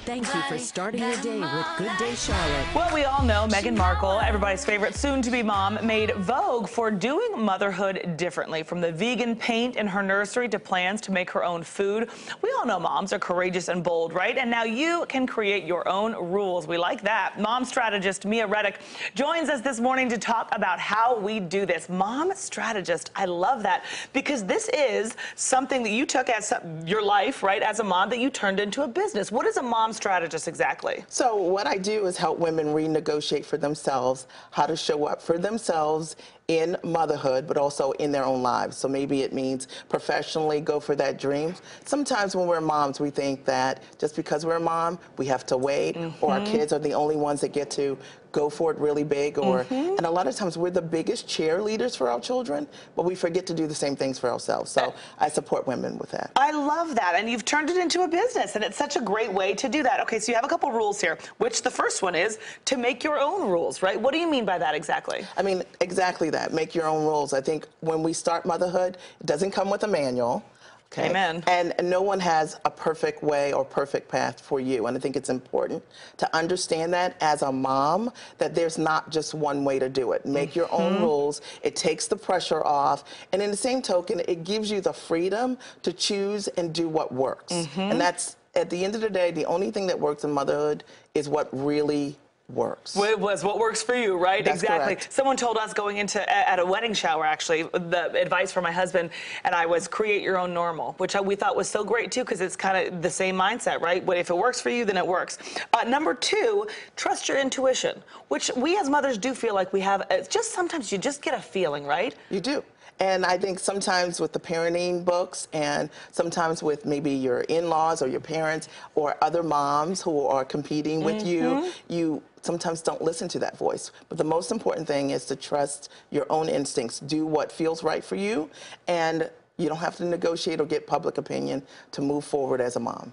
Thank you for starting your day with Good Day Charlotte. Well, we all know Meghan Markle, everybody's favorite soon-to-be mom, made Vogue for doing motherhood differently. From the vegan paint in her nursery to plans to make her own food. We all know moms are courageous and bold, right? And now you can create your own rules. We like that. Mom strategist Mia Redrick joins us this morning to talk about how we do this. Mom strategist, I love that, because this is something that you took as your life, right, as a mom, that you turned into a business. What is a mom strategist exactly? So what I do is help women renegotiate for themselves how to show up for themselves in motherhood, but also in their own lives. So maybe it means professionally go for that dream. Sometimes when we're moms, we think that just because we're a mom, we have to wait, or our kids are the only ones that get to go for it really big, or and a lot of times we're the biggest cheerleaders for our children, but we forget to do the same things for ourselves. So I support women with that. I love that, and you've turned it into a business, and it's such a great way to do that. Okay, so you have a couple rules here, which the first one is to make your own rules, right? What do you mean by that exactly? I mean, exactly that. Make your own rules. I think when we start motherhood, it doesn't come with a manual. Okay. Amen. And no one has a perfect way or perfect path for you. And I think it's important to understand that as a mom, that there's not just one way to do it. Make your own rules. It takes the pressure off. And in the same token, it gives you the freedom to choose and do what works. And that's, at the end of the day, the only thing that works in motherhood is what really works. Well, it was what works for you, right? That's exactly. correct. Someone told us going into at a wedding shower, actually, the advice for my husband and I was create your own normal, which we thought was so great too, because it's kind of the same mindset, right? But if it works for you, then it works. Number two, trust your intuition, which we as mothers do feel like we have. It's just sometimes you just get a feeling, right? You do. And I think sometimes with the parenting books and sometimes with maybe your in-laws or your parents or other moms who are competing with you, you sometimes don't listen to that voice. But the most important thing is to trust your own instincts. Do what feels right for you, and you don't have to negotiate or get public opinion to move forward as a mom.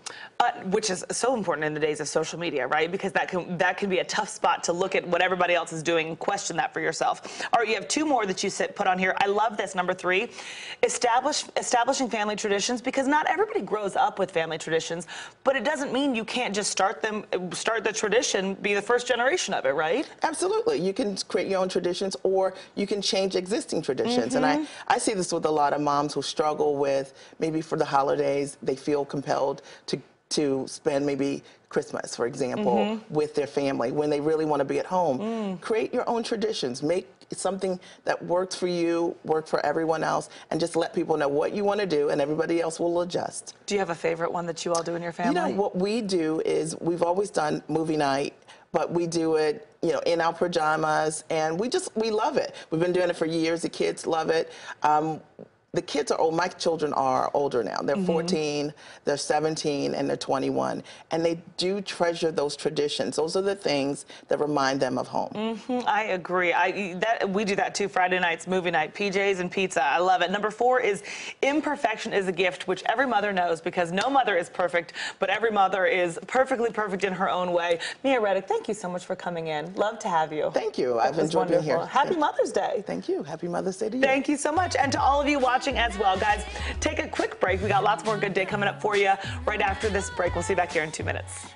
Which is so important in the days of social media, right? Because that can be a tough spot to look at what everybody else is doing and question that for yourself. All right, you have two more that you put on here. I love this, number three. Establishing family traditions, because not everybody grows up with family traditions, but it doesn't mean you can't just start the tradition, be the first generation of it, right? Absolutely. You can create your own traditions, or you can change existing traditions. And I see this with a lot of moms who struggle with, maybe for the holidays, they feel compelled to spend maybe Christmas, for example, with their family when they really want to be at home. Create your own traditions. Make something that works for you, work for everyone else, and just let people know what you want to do, and everybody else will adjust. Do you have a favorite one that you all do in your family? You know, what we do is we've always done movie night, but we do it, you know, in our pajamas, and we love it. We've been doing it for years. The kids love it. The kids are old. My children are older now. They're 14, they're 17, and they're 21. And they do treasure those traditions. Those are the things that remind them of home. I agree. We do that too. Friday nights, movie night, PJs and pizza. I love it. Number four is imperfection is a gift, which every mother knows, because no mother is perfect, but every mother is perfectly perfect in her own way. Mia Redrick, thank you so much for coming in. Love to have you. Thank you. I've enjoyed being here. Happy Mother's Day. Thank you. Happy Mother's Day to you. Thank you so much. And to all of you watching as well, guys, take a quick break. We got lots more Good Day coming up for you right after this break. We'll see you back here in 2 minutes.